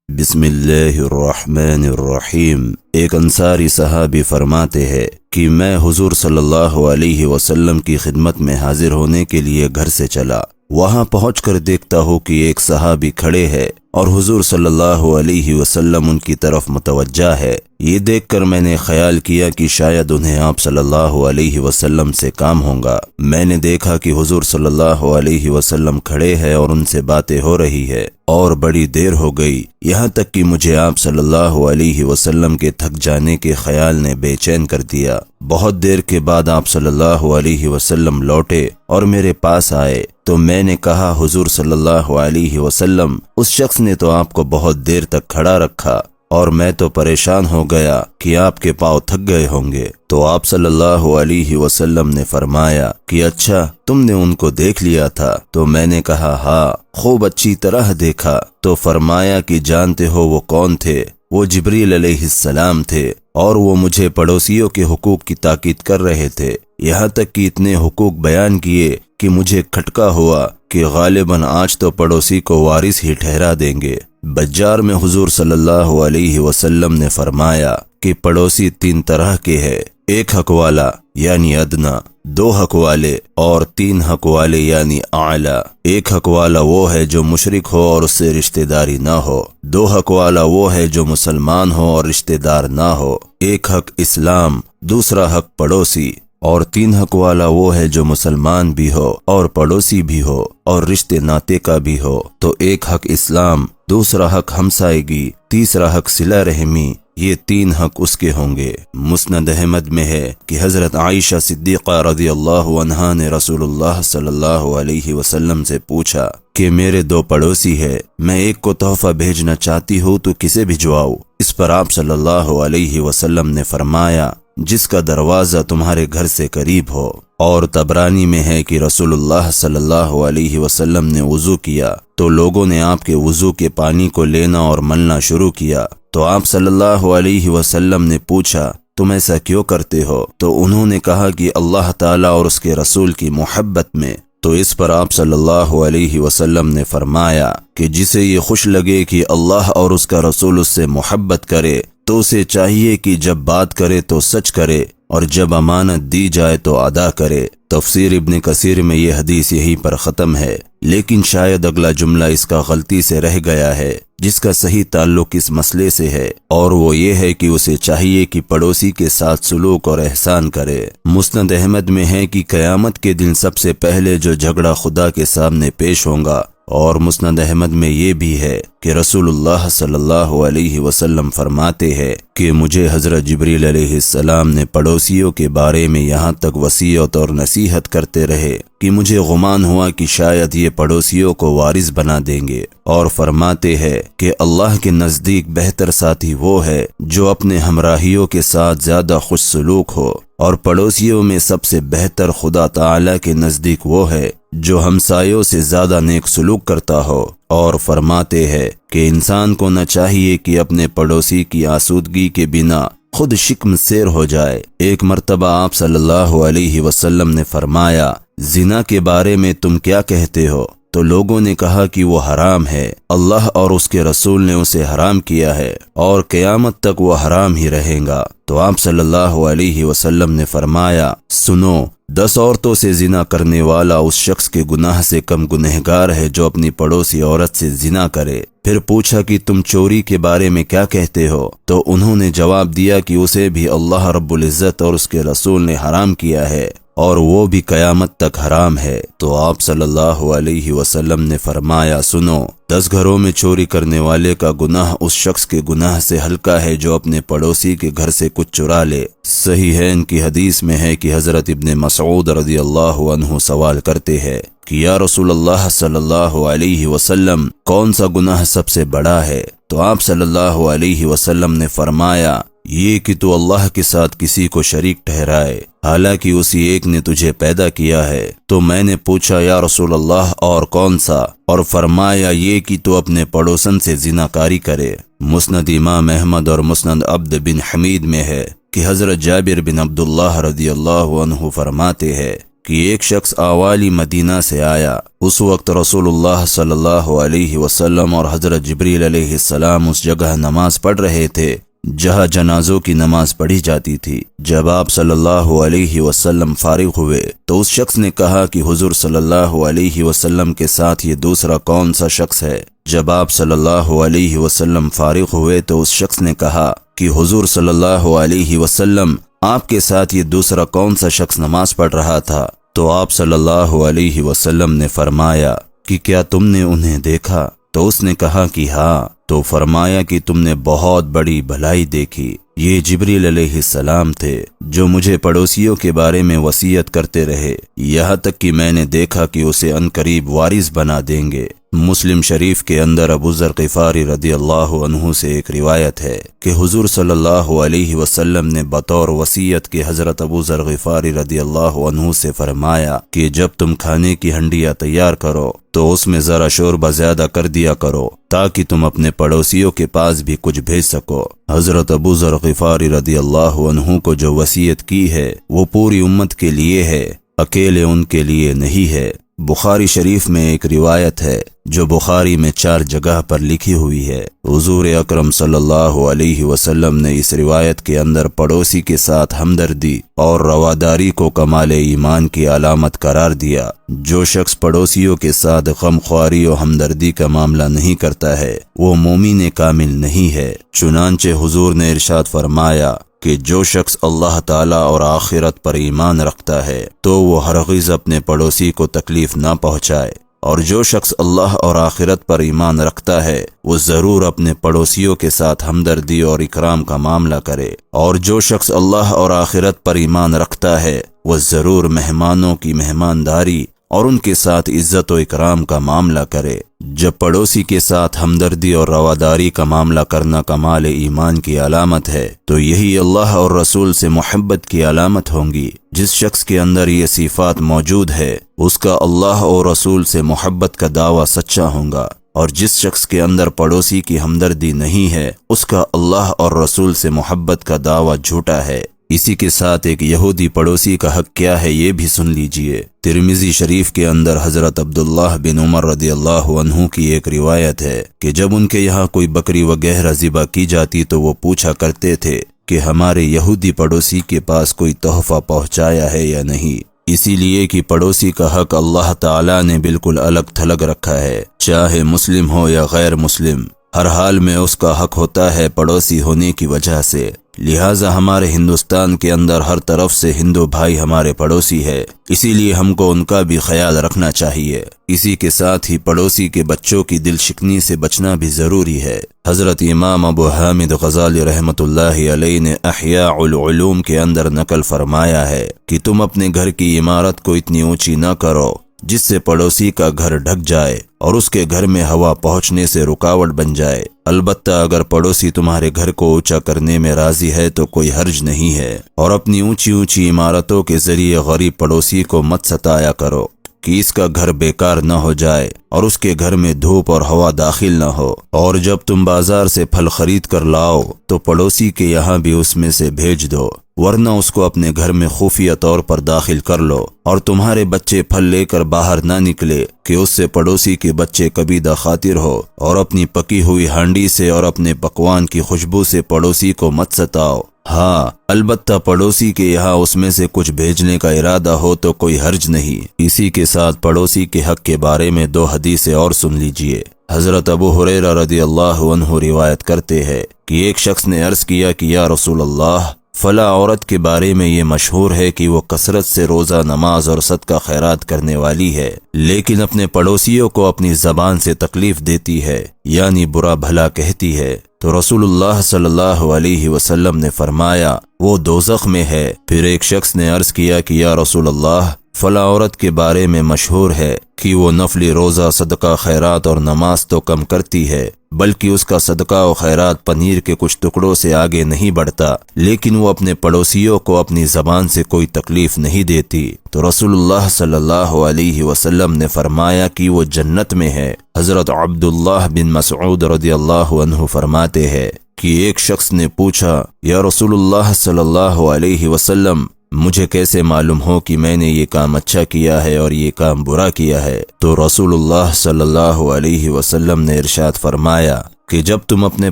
بسم اللہ الرحمن الرحیم۔ ایک انصاری صحابی فرماتے ہیں کہ میں حضور صلی اللہ علیہ وسلم کی خدمت میں حاضر ہونے کے لیے گھر سے چلا۔ وہاں پہنچ کر دیکھتا ہوں کہ ایک صحابی کھڑے ہیں اور حضور صلی اللہ علیہ وسلم ان کی طرف متوجہ ہے۔ یہ دیکھ کر میں نے خیال کیا کہ شاید انہیں آپ صلی اللہ علیہ وسلم سے کام ہوگا۔ میں نے دیکھا کہ حضور صلی اللہ علیہ وسلم کھڑے ہیں اور ان سے باتیں ہو رہی ہے اور بڑی دیر ہو گئی، یہاں تک کہ مجھے آپ صلی اللہ علیہ وسلم کے تھک جانے کے خیال نے بے چین کر دیا۔ بہت دیر کے بعد آپ صلی اللہ علیہ وسلم لوٹے اور میرے پاس آئے تو میں نے کہا، حضور صلی اللہ علیہ وسلم، اس شخص نے تو آپ کو بہت دیر تک کھڑا رکھا اور میں تو پریشان ہو گیا کہ آپ کے پاؤں تھک گئے ہوں گے۔ تو آپ صلی اللہ علیہ وسلم نے فرمایا کہ اچھا، تم نے ان کو دیکھ لیا تھا؟ تو میں نے کہا ہاں، خوب اچھی طرح دیکھا۔ تو فرمایا کہ جانتے ہو وہ کون تھے؟ وہ جبریل علیہ السلام تھے اور وہ مجھے پڑوسیوں کے حقوق کی تاکید کر رہے تھے، یہاں تک کہ اتنے حقوق بیان کیے کہ مجھے کھٹکا ہوا کہ غالباً آج تو پڑوسی کو وارث ہی ٹھہرا دیں گے۔ بجار میں حضور صلی اللہ علیہ وسلم نے فرمایا کہ پڑوسی تین طرح کے ہیں، ایک حق والا یعنی ادنا، دو حق والے اور تین حق والے یعنی اعلیٰ۔ ایک حق والا وہ ہے جو مشرک ہو اور اس سے رشتہ داری نہ ہو، دو حق والا وہ ہے جو مسلمان ہو اور رشتہ دار نہ ہو، ایک حق اسلام، دوسرا حق پڑوسی، اور تین حق والا وہ ہے جو مسلمان بھی ہو اور پڑوسی بھی ہو اور رشتے ناتے کا بھی ہو۔ تو ایک حق اسلام، دوسرا حق ہمسائیگی، تیسرا حق صلہ رحمی، یہ تین حق اس کے ہوں گے۔ مسند احمد میں ہے کہ حضرت عائشہ صدیقہ رضی اللہ عنہا نے رسول اللہ صلی اللہ علیہ وسلم سے پوچھا کہ میرے دو پڑوسی ہیں، میں ایک کو تحفہ بھیجنا چاہتی ہوں تو کسے بھجواؤں؟ اس پر آپ صلی اللہ علیہ وسلم نے فرمایا، جس کا دروازہ تمہارے گھر سے قریب ہو۔ اور طبرانی میں ہے کہ رسول اللہ صلی اللہ علیہ وسلم نے وضو کیا تو لوگوں نے آپ کے وضو کے پانی کو لینا اور ملنا شروع کیا، تو آپ صلی اللہ علیہ وسلم نے پوچھا، تم ایسا کیوں کرتے ہو؟ تو انہوں نے کہا کہ اللہ تعالیٰ اور اس کے رسول کی محبت میں۔ تو اس پر آپ صلی اللہ علیہ وسلم نے فرمایا کہ جسے یہ خوش لگے کہ اللہ اور اس کا رسول اس سے محبت کرے تو اسے چاہیے کہ جب بات کرے تو سچ کرے اور جب امانت دی جائے تو ادا کرے۔ تفسیر ابن کثیر میں یہ حدیث یہیں پر ختم ہے، لیکن شاید اگلا جملہ اس کا غلطی سے رہ گیا ہے جس کا صحیح تعلق اس مسئلے سے ہے، اور وہ یہ ہے کہ اسے چاہیے کہ پڑوسی کے ساتھ سلوک اور احسان کرے۔ مسند احمد میں ہے کہ قیامت کے دن سب سے پہلے جو جھگڑا خدا کے سامنے پیش ہوگا، اور مسند احمد میں یہ بھی ہے کہ رسول اللہ صلی اللہ علیہ وسلم فرماتے ہیں کہ مجھے حضرت جبریل علیہ السلام نے پڑوسیوں کے بارے میں یہاں تک وصیت اور نصیحت کرتے رہے کہ مجھے گمان ہوا کہ شاید یہ پڑوسیوں کو وارث بنا دیں گے، اور فرماتے ہیں کہ اللہ کے نزدیک بہتر ساتھی وہ ہے جو اپنے ہمراہیوں کے ساتھ زیادہ خوش سلوک ہو، اور پڑوسیوں میں سب سے بہتر خدا تعالی کے نزدیک وہ ہے جو ہمسایوں سے زیادہ نیک سلوک کرتا ہو۔ اور فرماتے ہیں کہ انسان کو نہ چاہیے کہ اپنے پڑوسی کی آسودگی کے بنا خود شکم سیر ہو جائے۔ ایک مرتبہ آپ صلی اللہ علیہ وسلم نے فرمایا، زنا کے بارے میں تم کیا کہتے ہو؟ تو لوگوں نے کہا کہ وہ حرام ہے، اللہ اور اس کے رسول نے اسے حرام کیا ہے اور قیامت تک وہ حرام ہی رہے گا۔ تو آپ صلی اللہ علیہ وسلم نے فرمایا، سنو، 10 عورتوں سے زنا کرنے والا اس شخص کے گناہ سے کم گنہگار ہے جو اپنی پڑوسی عورت سے زنا کرے۔ پھر پوچھا کہ تم چوری کے بارے میں کیا کہتے ہو؟ تو انہوں نے جواب دیا کہ اسے بھی اللہ رب العزت اور اس کے رسول نے حرام کیا ہے اور وہ بھی قیامت تک حرام ہے۔ تو آپ صلی اللہ علیہ وسلم نے فرمایا، سنو، 10 گھروں میں چوری کرنے والے کا گناہ اس شخص کے گناہ سے ہلکا ہے جو اپنے پڑوسی کے گھر سے کچھ چرا لے۔ صحیحین کی حدیث میں ہے کہ حضرت ابن مسعود رضی اللہ عنہ سوال کرتے ہیں کہ یا رسول اللہ صلی اللہ علیہ وسلم، کون سا گناہ سب سے بڑا ہے؟ تو آپ صلی اللہ علیہ وسلم نے فرمایا، یہ کہ تو اللہ کے ساتھ کسی کو شریک ٹھہرائے حالانکہ اسی ایک نے تجھے پیدا کیا ہے۔ تو میں نے پوچھا، یا رسول اللہ اور کون سا؟ اور فرمایا، یہ کہ تو اپنے پڑوسن سے زنا کاری کرے۔ مسند امام احمد اور مسند عبد بن حمید میں ہے کہ حضرت جابر بن عبداللہ رضی اللہ عنہ فرماتے ہیں کہ ایک شخص آوالی مدینہ سے آیا۔ اس وقت رسول اللہ صلی اللہ علیہ وسلم اور حضرت جبریل علیہ السلام اس جگہ نماز پڑھ رہے تھے جہاں جنازوں کی نماز پڑھی جاتی تھی۔ جب آپ صلی اللہ علیہ وسلم فارغ ہوئے تو اس شخص نے کہا کہ حضور صلی اللہ علیہ وسلم کے ساتھ یہ دوسرا کون سا شخص ہے؟ جب آپ صلی اللہ علیہ وسلم فارغ ہوئے تو اس شخص نے کہا کہ حضور صلی اللہ علیہ وسلم آپ کے ساتھ یہ دوسرا کون سا شخص نماز پڑھ رہا تھا؟ تو آپ صلی اللہ علیہ وسلم نے فرمایا کہ کیا تم نے انہیں دیکھا؟ تو اس نے کہا کہ ہاں۔ تو فرمایا کہ تم نے بہت بڑی بھلائی دیکھی۔ یہ جبریل علیہ السلام تھے جو مجھے پڑوسیوں کے بارے میں وصیت کرتے رہے، یہاں تک کہ میں نے دیکھا کہ اسے عنقریب وارث بنا دیں گے۔ مسلم شریف کے اندر ابو ذر غفاری رضی اللہ عنہ سے ایک روایت ہے کہ حضور صلی اللہ علیہ وسلم نے بطور وصیت کے حضرت ابو ذر غفاری رضی اللہ عنہ سے فرمایا کہ جب تم کھانے کی ہنڈیاں تیار کرو تو اس میں ذرا شوربہ زیادہ کر دیا کرو تاکہ تم اپنے پڑوسیوں کے پاس بھی کچھ بھیج سکو۔ حضرت ابو ذر غفاری رضی اللہ عنہ کو جو وصیت کی ہے وہ پوری امت کے لیے ہے، اکیلے ان کے لیے نہیں ہے۔ بخاری شریف میں ایک روایت ہے جو بخاری میں 4 جگہ پر لکھی ہوئی ہے۔ حضور اکرم صلی اللہ علیہ وسلم نے اس روایت کے اندر پڑوسی کے ساتھ ہمدردی اور رواداری کو کمال ایمان کی علامت قرار دیا۔ جو شخص پڑوسیوں کے ساتھ غم خواری و ہمدردی کا معاملہ نہیں کرتا ہے وہ مومن کامل نہیں ہے۔ چنانچہ حضور نے ارشاد فرمایا کہ جو شخص اللہ تعالیٰ اور آخرت پر ایمان رکھتا ہے تو وہ ہرگز اپنے پڑوسی کو تکلیف نہ پہنچائے، اور جو شخص اللہ اور آخرت پر ایمان رکھتا ہے وہ ضرور اپنے پڑوسیوں کے ساتھ ہمدردی اور اکرام کا معاملہ کرے، اور جو شخص اللہ اور آخرت پر ایمان رکھتا ہے وہ ضرور مہمانوں کی مہمانداری اور ان کے ساتھ عزت و اکرام کا معاملہ کرے۔ جب پڑوسی کے ساتھ ہمدردی اور رواداری کا معاملہ کرنا کمال ایمان کی علامت ہے تو یہی اللہ اور رسول سے محبت کی علامت ہوں گی۔ جس شخص کے اندر یہ صفات موجود ہے اس کا اللہ اور رسول سے محبت کا دعویٰ سچا ہوگا، اور جس شخص کے اندر پڑوسی کی ہمدردی نہیں ہے اس کا اللہ اور رسول سے محبت کا دعویٰ جھوٹا ہے۔ اسی کے ساتھ ایک یہودی پڑوسی کا حق کیا ہے یہ بھی سن لیجئے۔ ترمذی شریف کے اندر حضرت عبداللہ بن عمر رضی اللہ عنہ کی ایک روایت ہے کہ جب ان کے یہاں کوئی بکری وغیرہ ذبح کی جاتی تو وہ پوچھا کرتے تھے کہ ہمارے یہودی پڑوسی کے پاس کوئی تحفہ پہنچایا ہے یا نہیں، اسی لیے کہ پڑوسی کا حق اللہ تعالیٰ نے بالکل الگ تھلگ رکھا ہے، چاہے مسلم ہو یا غیر مسلم، ہر حال میں اس کا حق ہوتا ہے پڑوسی ہونے کی وجہ سے۔ لہٰذا ہمارے ہندوستان کے اندر ہر طرف سے ہندو بھائی ہمارے پڑوسی ہے، اسی لیے ہم کو ان کا بھی خیال رکھنا چاہیے۔ اسی کے ساتھ ہی پڑوسی کے بچوں کی دل شکنی سے بچنا بھی ضروری ہے۔ حضرت امام ابو حامد غزالی رحمۃ اللہ علیہ نے احیاء العلوم کے اندر نقل فرمایا ہے کہ تم اپنے گھر کی عمارت کو اتنی اونچی نہ کرو جس سے پڑوسی کا گھر ڈھک جائے اور اس کے گھر میں ہوا پہنچنے سے رکاوٹ بن جائے۔ البتہ اگر پڑوسی تمہارے گھر کو اونچا کرنے میں راضی ہے تو کوئی حرج نہیں ہے، اور اپنی اونچی اونچی عمارتوں کے ذریعے غریب پڑوسی کو مت ستایا کرو کہ اس کا گھر بیکار نہ ہو جائے اور اس کے گھر میں دھوپ اور ہوا داخل نہ ہو۔ اور جب تم بازار سے پھل خرید کر لاؤ تو پڑوسی کے یہاں بھی اس میں سے بھیج دو، ورنہ اس کو اپنے گھر میں خفیہ طور پر داخل کر لو، اور تمہارے بچے پھل لے کر باہر نہ نکلے کہ اس سے پڑوسی کے بچے کبیدہ خاطر ہو، اور اپنی پکی ہوئی ہانڈی سے اور اپنے پکوان کی خوشبو سے پڑوسی کو مت ستاؤ۔ ہاں البتہ پڑوسی کے یہاں اس میں سے کچھ بھیجنے کا ارادہ ہو تو کوئی حرج نہیں۔ اسی کے ساتھ پڑوسی کے حق کے بارے میں 2 حدیثیں اور سن لیجئے۔ حضرت ابو ہریرہ رضی اللہ عنہ روایت کرتے ہیں کہ ایک شخص نے عرض کیا کہ یا رسول اللہ، فلاں عورت کے بارے میں یہ مشہور ہے کہ وہ کثرت سے روزہ نماز اور صدقہ خیرات کرنے والی ہے، لیکن اپنے پڑوسیوں کو اپنی زبان سے تکلیف دیتی ہے، یعنی برا بھلا کہتی ہے۔ تو رسول اللہ صلی اللہ علیہ وسلم نے فرمایا وہ دوزخ میں ہے۔ پھر ایک شخص نے عرض کیا کہ یا رسول اللہ، فلاں عورت کے بارے میں مشہور ہے کہ وہ نفلی روزہ صدقہ خیرات اور نماز تو کم کرتی ہے، بلکہ اس کا صدقہ و خیرات پنیر کے کچھ ٹکڑوں سے آگے نہیں بڑھتا، لیکن وہ اپنے پڑوسیوں کو اپنی زبان سے کوئی تکلیف نہیں دیتی۔ تو رسول اللہ صلی اللہ علیہ وسلم نے فرمایا کہ وہ جنت میں ہے۔ حضرت عبداللہ بن مسعود رضی اللہ عنہ فرماتے ہیں کہ ایک شخص نے پوچھا یا رسول اللہ صلی اللہ علیہ وسلم، مجھے کیسے معلوم ہو کہ میں نے یہ کام اچھا کیا ہے اور یہ کام برا کیا ہے؟ تو رسول اللہ صلی اللہ علیہ وسلم نے ارشاد فرمایا کہ جب تم اپنے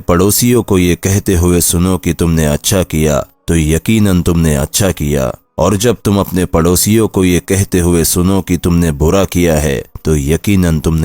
پڑوسیوں کو یہ کہتے ہوئے سنو کہ تم نے اچھا کیا تو یقیناً تم نے اچھا کیا، اور جب تم اپنے پڑوسیوں کو یہ کہتے ہوئے سنو کہ تم نے برا کیا ہے تو یقیناً تم نے